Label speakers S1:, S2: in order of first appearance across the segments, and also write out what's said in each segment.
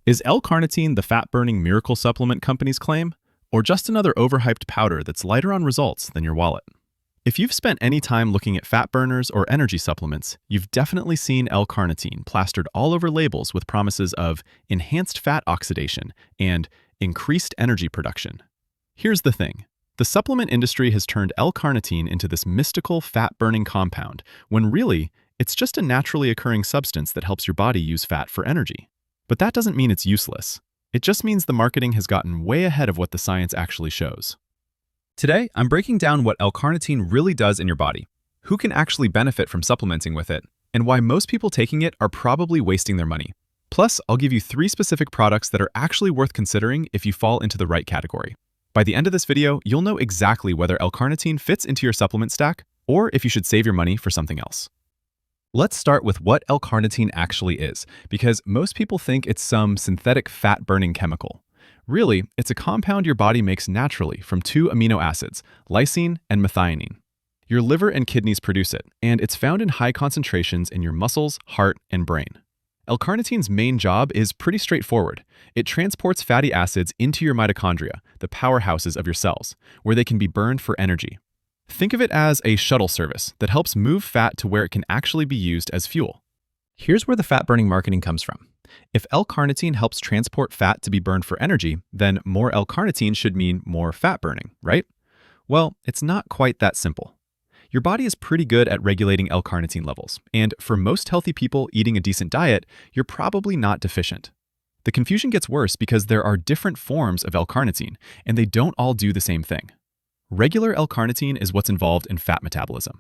S1: Is L-Carnitine the fat-burning miracle supplement companies claim, or just another overhyped powder that's lighter on results than your wallet? If you've spent any time looking at fat burners or energy supplements, you've definitely seen L-Carnitine plastered all over labels with promises of enhanced fat oxidation and increased energy production. Here's the thing. The supplement industry has turned L-Carnitine into this mystical fat-burning compound, when really, it's just a naturally occurring substance that helps your body use fat for energy. But that doesn't mean it's useless. It just means the marketing has gotten way ahead of what the science actually shows.
S2: Today, I'm breaking down what L-Carnitine really does in your body, who can actually benefit from supplementing with it, and why most people taking it are probably wasting their money. Plus, I'll give you 3 specific products that are actually worth considering if you fall into the right category. By the end of this video, you'll know exactly whether L-Carnitine fits into your supplement stack or if you should save your money for something else. Let's start with what L-Carnitine actually is, because most people think it's some synthetic fat-burning chemical. Really, it's a compound your body makes naturally from 2 amino acids, lysine and methionine. Your liver and kidneys produce it, and it's found in high concentrations in your muscles, heart, and brain. L-Carnitine's main job is pretty straightforward. It transports fatty acids into your mitochondria, the powerhouses of your cells, where they can be burned for energy. Think of it as a shuttle service that helps move fat to where it can actually be used as fuel. Here's where the fat-burning marketing comes from. If L-Carnitine helps transport fat to be burned for energy, then more L-Carnitine should mean more fat burning, right? Well, it's not quite that simple. Your body is pretty good at regulating L-Carnitine levels, and for most healthy people eating a decent diet, you're probably not deficient. The confusion gets worse because there are different forms of L-Carnitine, and they don't all do the same thing. Regular L-Carnitine is what's involved in fat metabolism.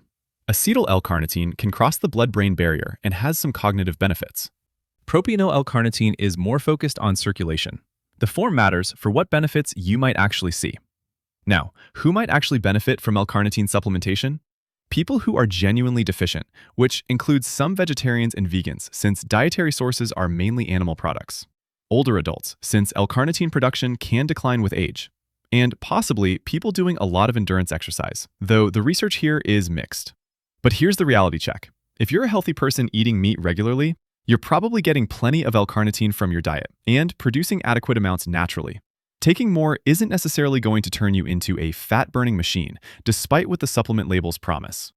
S2: Acetyl L-Carnitine can cross the blood-brain barrier and has some cognitive benefits. Propionyl L-Carnitine is more focused on circulation. The form matters for what benefits you might actually see. Now, who might actually benefit from L-Carnitine supplementation? People who are genuinely deficient, which includes some vegetarians and vegans, since dietary sources are mainly animal products. Older adults, since L-Carnitine production can decline with age. And possibly people doing a lot of endurance exercise, though the research here is mixed. But here's the reality check. If you're a healthy person eating meat regularly, you're probably getting plenty of L-Carnitine from your diet and producing adequate amounts naturally. Taking more isn't necessarily going to turn you into a fat-burning machine, despite what the supplement labels promise.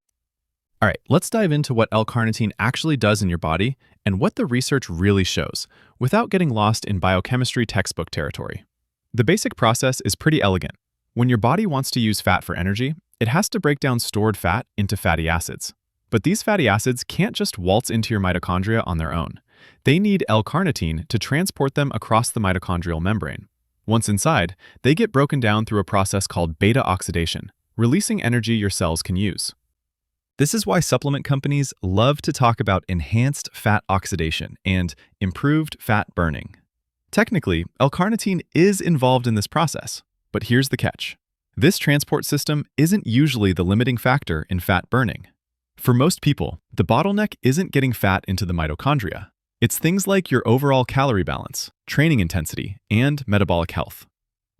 S2: All right, let's dive into what L-Carnitine actually does in your body and what the research really shows, without getting lost in biochemistry textbook territory. The basic process is pretty elegant. When your body wants to use fat for energy, it has to break down stored fat into fatty acids. But these fatty acids can't just waltz into your mitochondria on their own. They need L-Carnitine to transport them across the mitochondrial membrane. Once inside, they get broken down through a process called beta oxidation, releasing energy your cells can use. This is why supplement companies love to talk about enhanced fat oxidation and improved fat burning. Technically, L-Carnitine is involved in this process, but here's the catch. This transport system isn't usually the limiting factor in fat burning. For most people, the bottleneck isn't getting fat into the mitochondria. It's things like your overall calorie balance, training intensity, and metabolic health.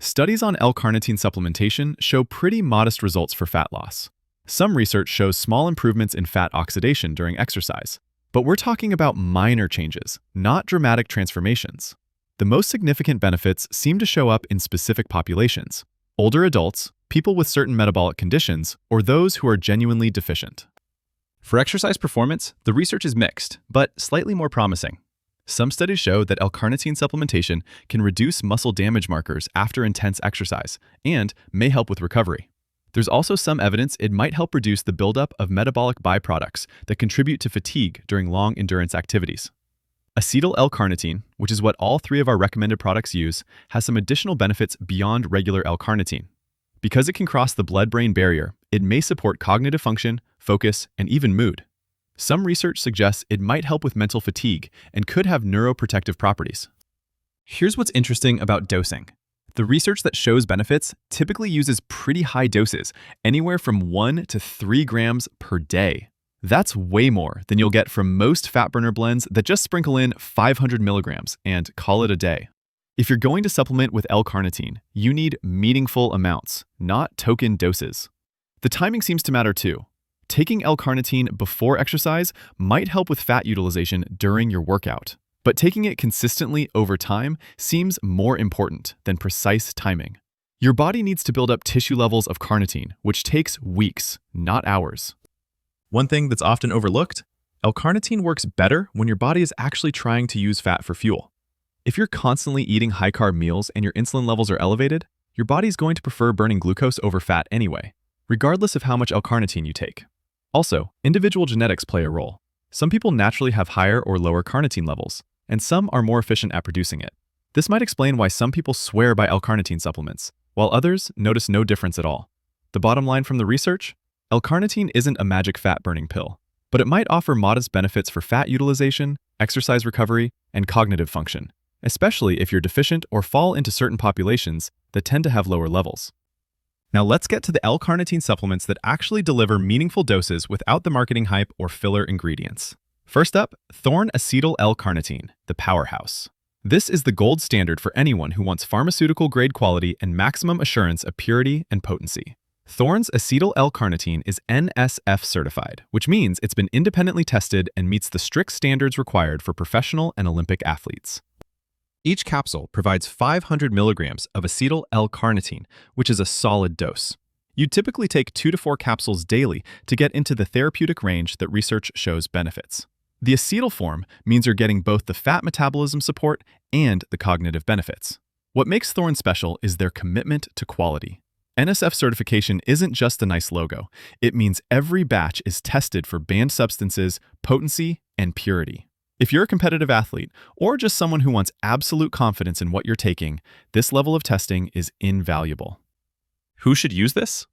S2: Studies on L-Carnitine supplementation show pretty modest results for fat loss. Some research shows small improvements in fat oxidation during exercise, but we're talking about minor changes, not dramatic transformations. The most significant benefits seem to show up in specific populations: older adults, people with certain metabolic conditions, or those who are genuinely deficient. For exercise performance, the research is mixed, but slightly more promising. Some studies show that L-Carnitine supplementation can reduce muscle damage markers after intense exercise and may help with recovery. There's also some evidence it might help reduce the buildup of metabolic byproducts that contribute to fatigue during long endurance activities. Acetyl L-Carnitine, which is what all 3 of our recommended products use, has some additional benefits beyond regular L-Carnitine. Because it can cross the blood-brain barrier, it may support cognitive function, focus, and even mood. Some research suggests it might help with mental fatigue and could have neuroprotective properties. Here's what's interesting about dosing. The research that shows benefits typically uses pretty high doses, anywhere from 1 to 3 grams per day. That's way more than you'll get from most fat burner blends that just sprinkle in 500 milligrams and call it a day. If you're going to supplement with L-Carnitine, you need meaningful amounts, not token doses. The timing seems to matter too. Taking L-Carnitine before exercise might help with fat utilization during your workout.
S1: But taking it consistently over time seems more important than precise timing. Your body needs to build up tissue levels of carnitine, which takes weeks, not hours.
S2: One thing that's often overlooked, L-carnitine works better when your body is actually trying to use fat for fuel. If you're constantly eating high-carb meals and your insulin levels are elevated, your body's going to prefer burning glucose over fat anyway, regardless of how much L-carnitine you take. Also, individual genetics play a role. Some people naturally have higher or lower carnitine levels, and some are more efficient at producing it. This might explain why some people swear by L-carnitine supplements, while others notice no difference at all. The bottom line from the research? L-carnitine isn't a magic fat-burning pill, but it might offer modest benefits for fat utilization, exercise recovery, and cognitive function, especially if you're deficient or fall into certain populations that tend to have lower levels. Now let's get to the L-carnitine supplements that actually deliver meaningful doses without the marketing hype or filler ingredients. First up, Thorne Acetyl L-Carnitine, the powerhouse. This is the gold standard for anyone who wants pharmaceutical-grade quality and maximum assurance of purity and potency. Thorne's acetyl L-carnitine is NSF certified, which means it's been independently tested and meets the strict standards required for professional and Olympic athletes. Each capsule provides 500 milligrams of acetyl L-carnitine, which is a solid dose. You typically take 2 to 4 capsules daily to get into the therapeutic range that research shows benefits. The acetyl form means you're getting both the fat metabolism support and the cognitive benefits. What makes Thorne special is their commitment to quality. NSF certification isn't just a nice logo. It means every batch is tested for banned substances, potency, and purity. If you're a competitive athlete or just someone who wants absolute confidence in what you're taking, this level of testing is invaluable. Who should use this?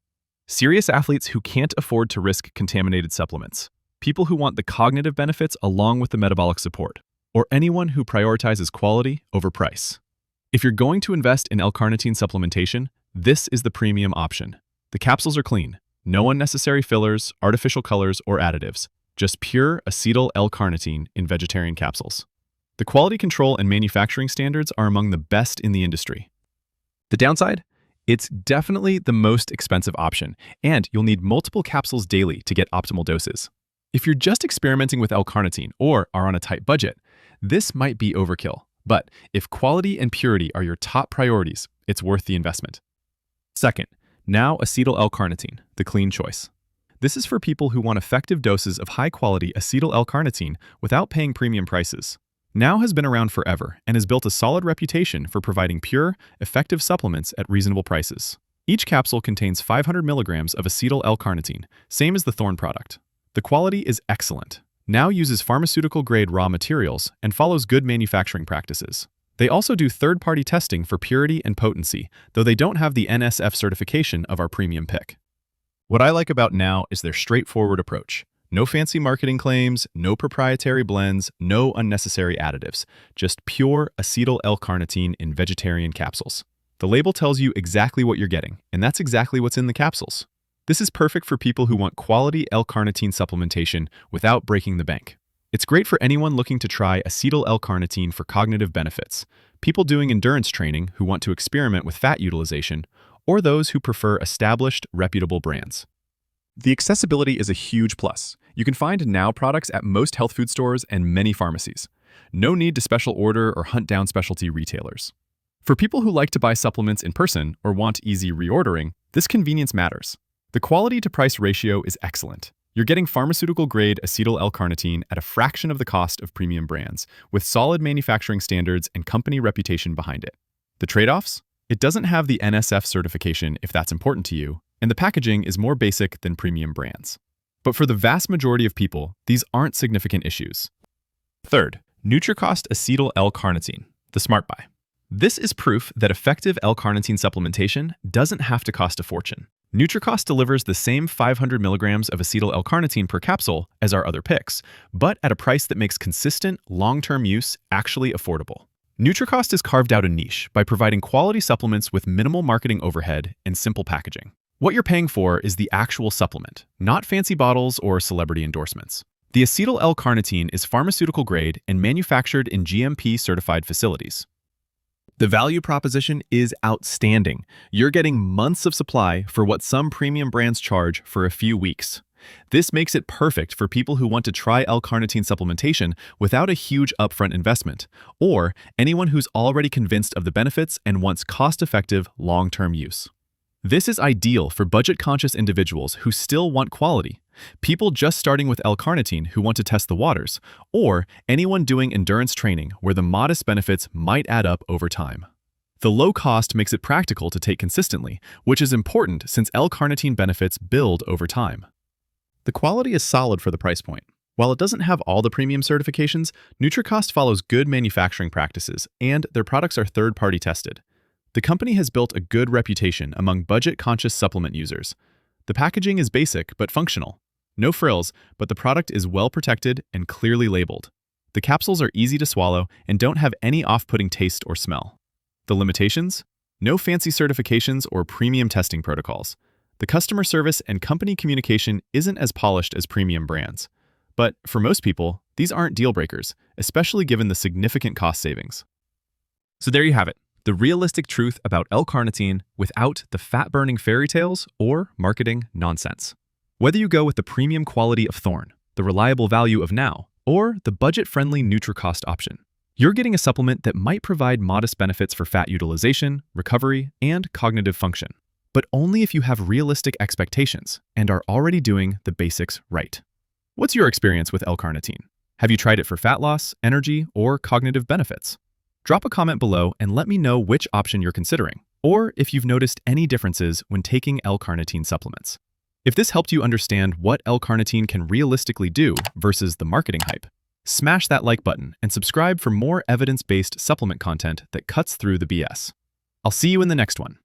S2: Serious athletes who can't afford to risk contaminated supplements, people who want the cognitive benefits along with the metabolic support, or anyone who prioritizes quality over price. If you're going to invest in L-carnitine supplementation, this is the premium option. The capsules are clean, no unnecessary fillers, artificial colors, or additives, just pure acetyl L-carnitine in vegetarian capsules. The quality control and manufacturing standards are among the best in the industry. The downside? It's definitely the most expensive option, and you'll need multiple capsules daily to get optimal doses. If you're just experimenting with L-carnitine or are on a tight budget, this might be overkill. But if quality and purity are your top priorities, it's worth the investment. Second, now acetyl L-carnitine, the clean choice. This is for people who want effective doses of high-quality acetyl L-carnitine without paying premium prices. Now has been around forever and has built a solid reputation for providing pure, effective supplements at reasonable prices. Each capsule contains 500 milligrams of acetyl L-carnitine, same as the Thorne product. The quality is excellent. Now uses pharmaceutical-grade raw materials and follows good manufacturing practices. They also do third-party testing for purity and potency, though they don't have the NSF certification of our premium pick. What I like about Now is their straightforward approach. No fancy marketing claims, no proprietary blends, no unnecessary additives, just pure acetyl L-carnitine in vegetarian capsules. The label tells you exactly what you're getting, and that's exactly what's in the capsules. This is perfect for people who want quality L-carnitine supplementation without breaking the bank. It's great for anyone looking to try acetyl L-carnitine for cognitive benefits, people doing endurance training who want to experiment with fat utilization, or those who prefer established, reputable brands. The accessibility is a huge plus. You can find Now products at most health food stores and many pharmacies. No need to special order or hunt down specialty retailers. For people who like to buy supplements in person or want easy reordering, this convenience matters. The quality-to-price ratio is excellent. You're getting pharmaceutical-grade acetyl L-carnitine at a fraction of the cost of premium brands, with solid manufacturing standards and company reputation behind it. The trade-offs? It doesn't have the NSF certification if that's important to you, and the packaging is more basic than premium brands. But for the vast majority of people, these aren't significant issues. Third, NutriCost Acetyl L-Carnitine, the SmartBody. This is proof that effective L-carnitine supplementation doesn't have to cost a fortune. NutriCost delivers the same 500 milligrams of acetyl L-carnitine per capsule as our other picks, but at a price that makes consistent, long-term use actually affordable. NutriCost has carved out a niche by providing quality supplements with minimal marketing overhead and simple packaging. What you're paying for is the actual supplement, not fancy bottles or celebrity endorsements. The acetyl L-carnitine is pharmaceutical grade and manufactured in GMP-certified facilities. The value proposition is outstanding. You're getting months of supply for what some premium brands charge for a few weeks.
S1: This makes it perfect for people who want to try L-carnitine supplementation without a huge upfront investment, or anyone who's already convinced of the benefits and wants cost-effective, long-term use. This is ideal for budget-conscious individuals who still want quality, people just starting with L-carnitine who want to test the waters, or anyone doing endurance training where the modest benefits might add up over time. The low cost makes it practical to take consistently, which is important since L-carnitine benefits build over time. The quality is solid for the price point. While it doesn't have all the premium certifications, NutriCost follows good manufacturing practices, and their products are third-party tested. The company has built a good reputation among budget-conscious supplement users. The packaging is basic but functional. No frills, but the product is well protected and clearly labeled. The capsules are easy to swallow and don't have any off-putting taste or smell. The limitations? No fancy certifications or premium testing protocols. The customer service and company communication isn't as polished as premium brands. But for most people, these aren't deal breakers, especially given the significant cost savings.
S2: So there you have it, the realistic truth about L-carnitine without the fat-burning fairy tales or marketing nonsense. Whether you go with the premium quality of Thorne, the reliable value of Now, or the budget-friendly NutriCost option, you're getting a supplement that might provide modest benefits for fat utilization, recovery, and cognitive function, but only if you have realistic expectations and are already doing the basics right. What's your experience with L-carnitine? Have you tried it for fat loss, energy, or cognitive benefits? Drop a comment below and let me know which option you're considering, or if you've noticed any differences when taking L-carnitine supplements. If this helped you understand what L-carnitine can realistically do versus the marketing hype, smash that like button and subscribe for more evidence-based supplement content that cuts through the BS. I'll see you in the next one.